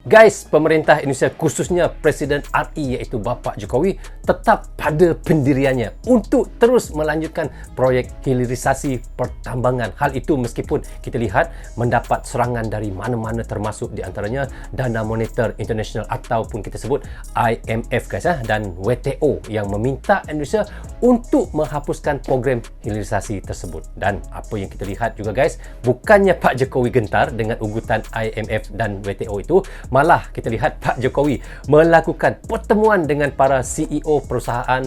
Guys, pemerintah Indonesia khususnya Presiden RI iaitu Bapak Jokowi tetap pada pendiriannya untuk terus melanjutkan proyek hilirisasi pertambangan. Hal itu meskipun kita lihat mendapat serangan dari mana-mana termasuk di antaranya Dana Moneter International ataupun kita sebut IMF guys dan WTO yang meminta Indonesia untuk menghapuskan program hilirisasi tersebut. Dan apa yang kita lihat juga guys, bukannya Pak Jokowi gentar dengan ugutan IMF dan WTO itu, malah kita lihat Pak Jokowi melakukan pertemuan dengan para CEO perusahaan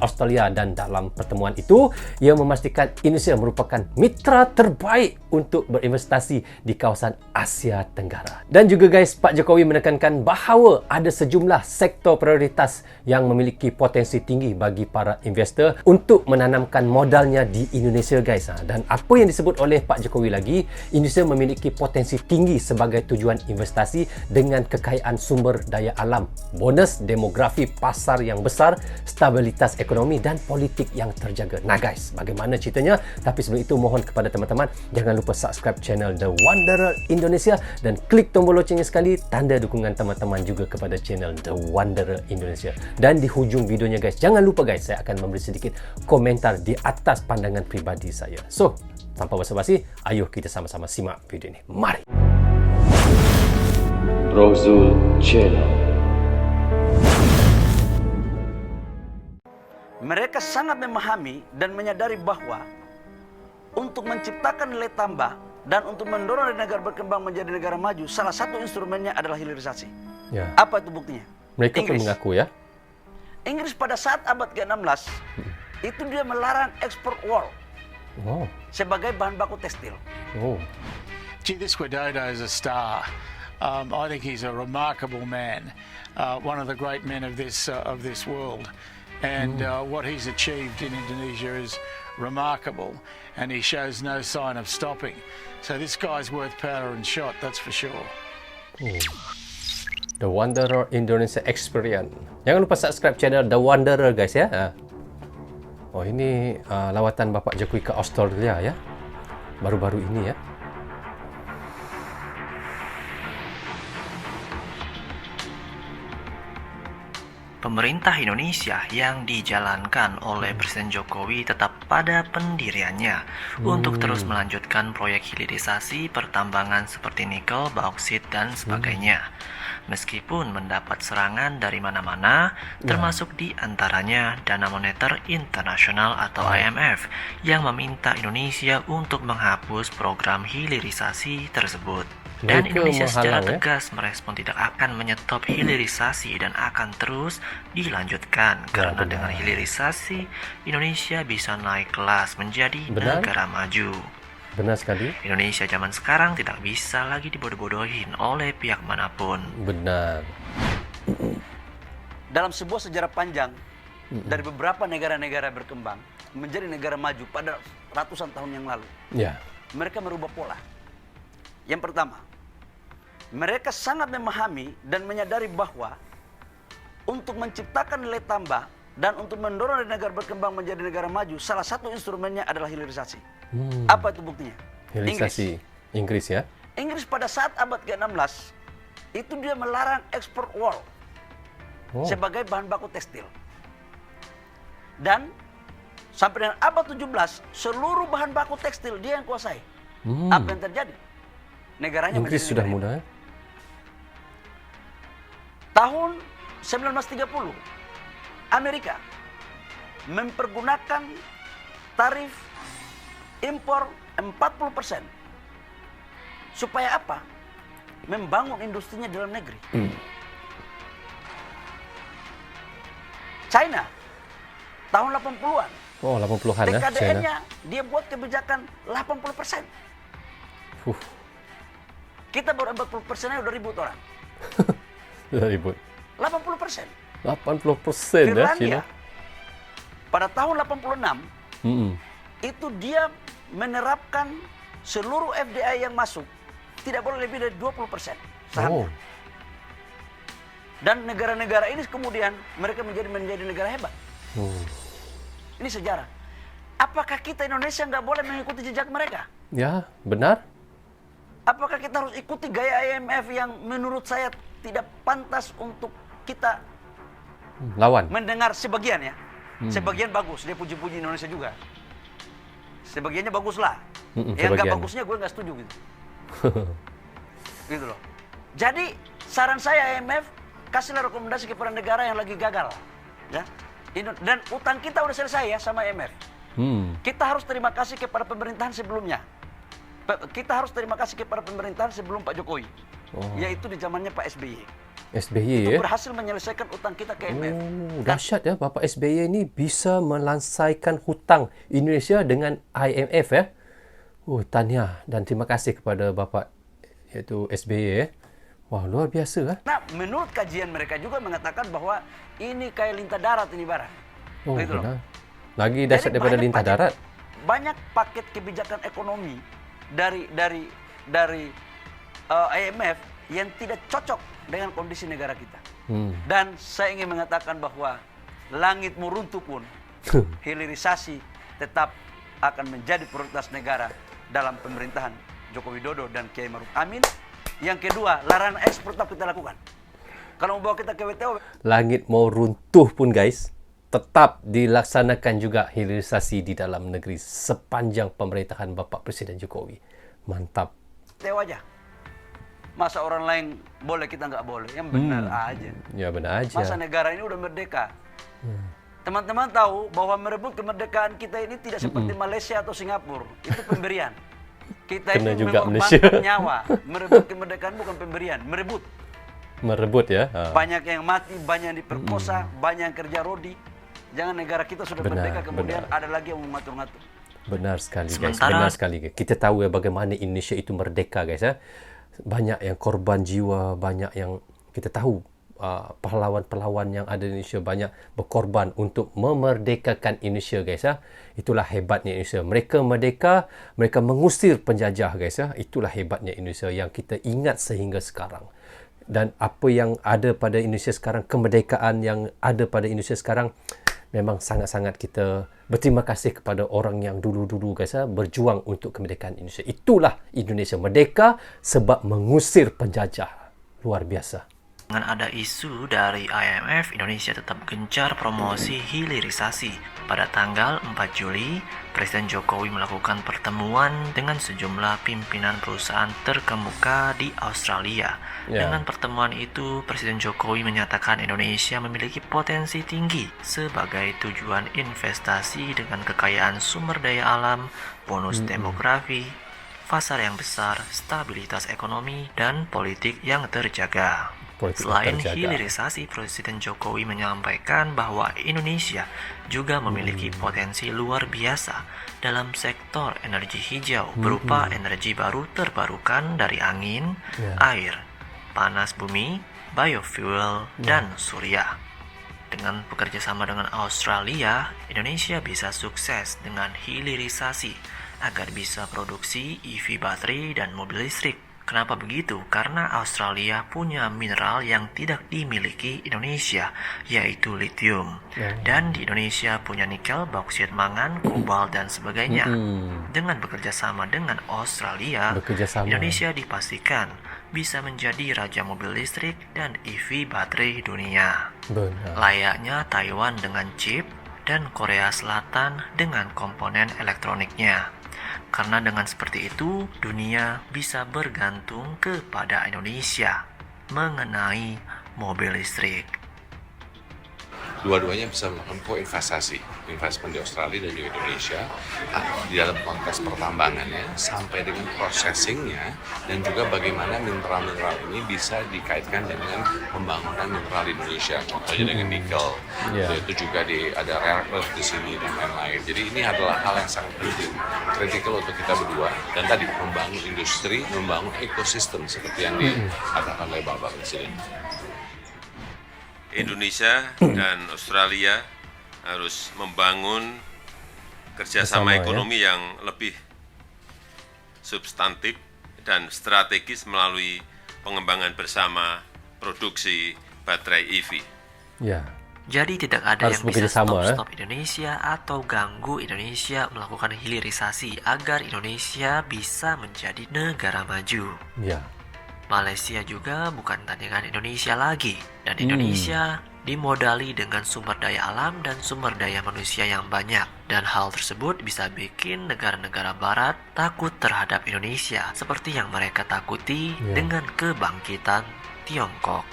Australia dan dalam pertemuan itu ia memastikan Indonesia merupakan mitra terbaik untuk berinvestasi di kawasan Asia Tenggara. Dan juga guys, Pak Jokowi menekankan bahawa ada sejumlah sektor prioritas yang memiliki potensi tinggi bagi para investor untuk menanamkan modalnya di Indonesia guys. Dan apa yang disebut oleh Pak Jokowi lagi, Indonesia memiliki potensi tinggi sebagai tujuan investasi dengan kekayaan sumber daya alam, bonus demografi pasar yang besar, stabilitas ekonomi dan politik yang terjaga. Nah guys, bagaimana ceritanya? Tapi sebelum itu mohon kepada teman-teman jangan lupa subscribe channel The Wanderer Indonesia dan klik tombol loncengnya sekali, tanda dukungan teman-teman juga kepada channel The Wanderer Indonesia. Dan di hujung videonya guys, jangan lupa guys, saya akan memberi sedikit komentar di atas pandangan pribadi saya. So, tanpa basa-basi, ayo kita sama-sama simak video ini. Mari. Rozul Channel. Mereka sangat memahami dan menyadari bahwa untuk menciptakan nilai tambah dan untuk mendorong negara berkembang menjadi negara maju, salah satu instrumennya adalah hilirisasi. Ya. Apa itu buktinya? Mereka pun Inggris. mengaku ya. Inggris pada saat abad ke-16 itu dia melarang ekspor wool Oh. sebagai bahan baku tekstil. Oh. Gee, this Widodo is a star. I think he's a remarkable man, one of the great men of this world, and what he's achieved in Indonesia is remarkable, and he shows no sign of stopping. So this guy's worth powder and shot, that's for sure. The Wanderer Indonesia Experience. Jangan lupa subscribe channel The Wanderer guys ya. Oh, ini lawatan Bapak Jokowi ke Australia ya. Baru-baru ini ya. Pemerintah Indonesia yang dijalankan oleh Presiden Jokowi tetap pada pendiriannya untuk terus melanjutkan proyek hilirisasi pertambangan seperti nikel, bauksit, dan sebagainya. Meskipun mendapat serangan dari mana-mana, termasuk di antaranya Dana Moneter Internasional atau IMF yang meminta Indonesia untuk menghapus program hilirisasi tersebut. Dan Mereka Indonesia secara menghalang, ya? tegas merespon tidak akan menyetop hilirisasi dan akan terus dilanjutkan karena benar. dengan hilirisasi Indonesia bisa naik kelas menjadi Benar. negara maju. Benar sekali. Indonesia zaman sekarang tidak bisa lagi dibodoh-bodohin oleh pihak manapun. Benar. Dalam sebuah sejarah panjang dari beberapa negara-negara berkembang menjadi negara maju pada ratusan tahun yang lalu, Ya. mereka merubah pola. Yang pertama, mereka sangat memahami dan menyadari bahwa untuk menciptakan nilai tambah dan untuk mendorong negara berkembang menjadi negara maju, salah satu instrumennya adalah hilirisasi. Apa itu buktinya? Hilirisasi Inggris ya. Inggris pada saat abad ke-16 itu dia melarang ekspor wool sebagai bahan baku tekstil. Dan sampai dengan abad 17 seluruh bahan baku tekstil dia yang kuasai. Apa yang terjadi? Negaranya Inggris menjadi sudah negara muda ya. Tahun 1930, Amerika mempergunakan tarif impor 40%. Supaya apa? Membangun industrinya dalam negeri. China, tahun 80-an, Oh, 80-an ya. China. TKDN-nya dia buat kebijakan 80%. Kita baru 40%-nya udah ribut orang. Sudah ribut. 80%. 80% ya China. Finlandia pada tahun 86 itu dia menerapkan seluruh FDI yang masuk tidak boleh lebih dari 20% sahamnya. Dan negara-negara ini kemudian mereka menjadi negara hebat. Ini sejarah. Apakah kita Indonesia nggak boleh mengikuti jejak mereka? Ya, benar. Apakah kita harus ikuti gaya IMF yang menurut saya tidak pantas untuk kita Lawan. mendengar sebagian ya. Sebagian bagus, dia puji-puji Indonesia juga. Sebagiannya bagus lah. Yang nggak sebagian. bagusnya gue nggak setuju gitu. Gitu loh. Jadi saran saya IMF, kasihlah rekomendasi kepada negara yang lagi gagal. Ya. Dan utang kita udah selesai ya sama IMF. Kita harus terima kasih kepada pemerintahan sebelumnya. Kita harus terima kasih kepada pemerintahan sebelum Pak Jokowi. Yaitu di zamannya Pak SBY. SBY Itu ya. berhasil menyelesaikan utang kita ke IMF. Dahsyat ya, Bapak SBY ini bisa melansaikan hutang Indonesia dengan IMF ya. Tahniah dan terima kasih kepada Bapak iaitu SBY ya. Wah, luar biasa lah. Nah, menurut kajian mereka juga mengatakan bahwa ini kayak lintah darat ini barang. Oh, Gitu loh. benar. Lagi dahsyat Jadi daripada banyak lintah paket- darat. Banyak paket kebijakan ekonomi dari IMF yang tidak cocok dengan kondisi negara kita. Dan saya ingin mengatakan bahwa langit mau runtuh pun hilirisasi tetap akan menjadi prioritas negara dalam pemerintahan Joko Widodo dan Kiai Maruf Amin. Yang kedua, larangan ekspor tetap kita lakukan. Kalau mau bawa kita ke WTO, Langit mau runtuh pun guys, tetap dilaksanakan juga hilirisasi di dalam negeri sepanjang pemerintahan Bapak Presiden Jokowi. Mantap. WTO aja. Masa orang lain boleh, kita nggak boleh? Yang benar aja. Ya benar aja. Masa negara ini udah merdeka. Teman-teman tahu bahwa merebut kemerdekaan kita ini tidak seperti Malaysia atau Singapura. Itu pemberian. Kita Kena itu juga mengorbankan Malaysia. nyawa. Merebut kemerdekaan bukan pemberian, merebut. Merebut ya. Banyak yang mati, banyak yang diperkosa, banyak yang kerja rodi. Jangan negara kita sudah Benar, merdeka kemudian benar. ada lagi yang mengatur-ngatur. Benar sekali guys. Sementara- Benar sekali guys. Kita tahu ya bagaimana Indonesia itu merdeka guys ya. Banyak yang korban jiwa, banyak yang kita tahu pahlawan-pahlawan yang ada di Indonesia banyak berkorban untuk memerdekakan Indonesia guys ya. Itulah hebatnya Indonesia. Mereka merdeka, mereka mengusir penjajah guys ya. Itulah hebatnya Indonesia yang kita ingat sehingga sekarang. Dan apa yang ada pada Indonesia sekarang, kemerdekaan yang ada pada Indonesia sekarang, memang sangat-sangat kita berterima kasih kepada orang yang dulu-dulu guys ya, berjuang untuk kemerdekaan Indonesia. Itulah Indonesia merdeka sebab mengusir penjajah. Luar biasa. Dengan ada isu dari IMF, Indonesia tetap gencar promosi hilirisasi. Pada tanggal 4 Juli, Presiden Jokowi melakukan pertemuan dengan sejumlah pimpinan perusahaan terkemuka di Australia. Ya. Dengan pertemuan itu, Presiden Jokowi menyatakan Indonesia memiliki potensi tinggi sebagai tujuan investasi dengan kekayaan sumber daya alam, bonus demografi, pasar yang besar, stabilitas ekonomi, dan politik yang terjaga. Politik Selain terjaga. hilirisasi, Presiden Jokowi menyampaikan bahwa Indonesia juga memiliki potensi luar biasa dalam sektor energi hijau berupa energi baru terbarukan dari angin, air, panas bumi, biofuel, dan surya. Dengan bekerja sama dengan Australia, Indonesia bisa sukses dengan hilirisasi agar bisa produksi EV baterai dan mobil listrik. Kenapa begitu? Karena Australia punya mineral yang tidak dimiliki Indonesia, yaitu lithium. Dan di Indonesia punya nikel, bauksit, mangan, kobalt, dan sebagainya. Dengan bekerja sama dengan Australia, Bekerja sama. Indonesia dipastikan bisa menjadi raja mobil listrik dan EV baterai dunia. Benar. Layaknya Taiwan dengan chip dan Korea Selatan dengan komponen elektroniknya. Karena dengan seperti itu, dunia bisa bergantung kepada Indonesia mengenai mobil listrik. Dua-duanya bisa melakukan koinvestasi, investment di Australia dan di Indonesia di dalam konteks pertambangannya sampai dengan processingnya dan juga bagaimana mineral-mineral ini bisa dikaitkan dengan pembangunan mineral di Indonesia, contohnya dengan nikel, itu juga ada rare earth di sini dan lain-lain. Jadi ini adalah hal yang sangat penting, kritikal untuk kita berdua dan tadi membangun industri, membangun ekosistem seperti yang dikatakan oleh Bapak Presiden. Indonesia dan Australia harus membangun kerjasama Bersama, ekonomi yang lebih substantif dan strategis melalui pengembangan bersama produksi baterai EV. Ya. Jadi tidak ada Harus yang bisa bekerjasama, stop Indonesia atau ganggu Indonesia melakukan hilirisasi agar Indonesia bisa menjadi negara maju. Ya. Malaysia juga bukan tandingan Indonesia lagi, dan Indonesia dimodali dengan sumber daya alam dan sumber daya manusia yang banyak, dan hal tersebut bisa bikin negara-negara barat takut terhadap Indonesia seperti yang mereka takuti dengan kebangkitan Tiongkok.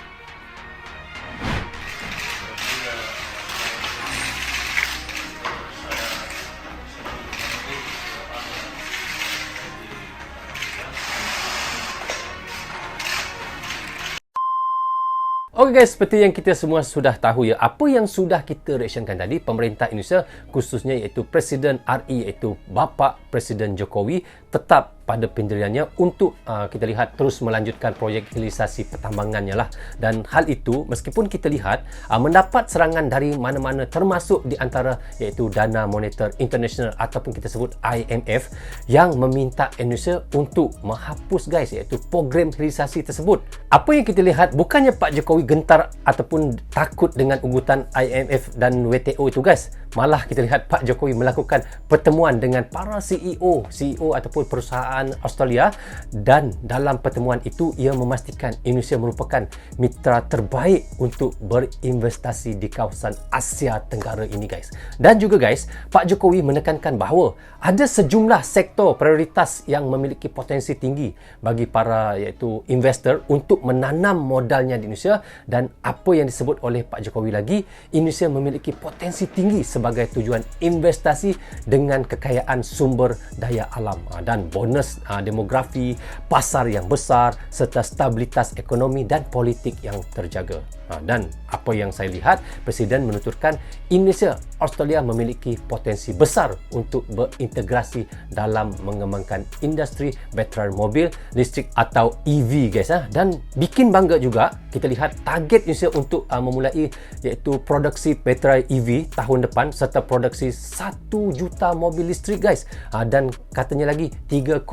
Okey guys, seperti yang kita semua sudah tahu ya, apa yang sudah kita reactionkan tadi, pemerintah Indonesia khususnya iaitu Presiden RI iaitu Bapa Presiden Jokowi tetap pada pendiriannya untuk kita lihat terus melanjutkan proyek hilirisasi pertambangannya lah. Dan hal itu meskipun kita lihat mendapat serangan dari mana-mana termasuk di antara iaitu Dana Moneter International ataupun kita sebut IMF yang meminta Indonesia untuk menghapus guys iaitu program hilirisasi tersebut. Apa yang kita lihat bukannya Pak Jokowi gentar ataupun takut dengan ugutan IMF dan WTO itu guys. Malah kita lihat Pak Jokowi melakukan pertemuan dengan para CEO ataupun perusahaan Australia, dan dalam pertemuan itu ia memastikan Indonesia merupakan mitra terbaik untuk berinvestasi di kawasan Asia Tenggara ini guys. Dan juga guys, Pak Jokowi menekankan bahawa ada sejumlah sektor prioritas yang memiliki potensi tinggi bagi para iaitu investor untuk menanam modalnya di Indonesia, dan apa yang disebut oleh Pak Jokowi lagi, Indonesia memiliki potensi tinggi sebagai tujuan investasi dengan kekayaan sumber daya alam dan bonus demografi, pasar yang besar serta stabilitas ekonomi dan politik yang terjaga. Dan apa yang saya lihat, Presiden menuturkan Indonesia, Australia memiliki potensi besar untuk berintegrasi dalam mengembangkan industri baterai mobil listrik atau EV guys. Dan bikin bangga juga kita lihat target Indonesia untuk memulai iaitu produksi baterai EV tahun depan serta produksi 1 juta mobil listrik guys. Dan katanya lagi 3,2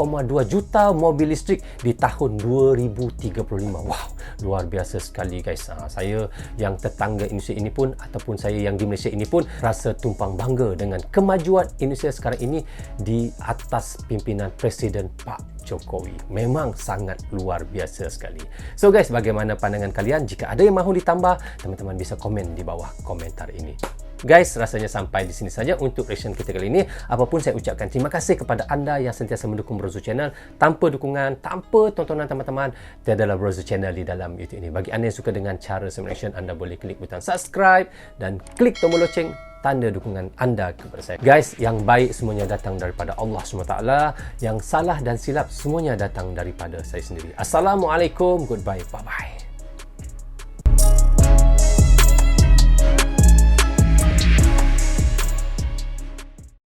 juta mobil listrik di tahun 2035. Wow, luar biasa sekali guys. Saya yang tetangga Indonesia ini pun ataupun saya yang di Malaysia ini pun rasa tumpang bangga dengan kemajuan Indonesia sekarang ini di atas pimpinan Presiden Pak Jokowi. Memang sangat luar biasa sekali. So guys, bagaimana pandangan kalian? Jika ada yang mahu ditambah, teman-teman bisa komen di bawah komentar ini. Guys, rasanya sampai di sini saja untuk reaction kita kali ini. Apapun saya ucapkan terima kasih kepada anda yang sentiasa mendukung Brozo Channel. Tanpa dukungan, tanpa tontonan teman-teman, tiadalah Brozo Channel di dalam YouTube ini. Bagi anda yang suka dengan cara reaction, anda boleh klik butang subscribe dan klik tombol loceng, tanda dukungan anda kepada saya. Guys, yang baik semuanya datang daripada Allah SWT. Yang salah dan silap semuanya datang daripada saya sendiri. Assalamualaikum, goodbye, bye-bye.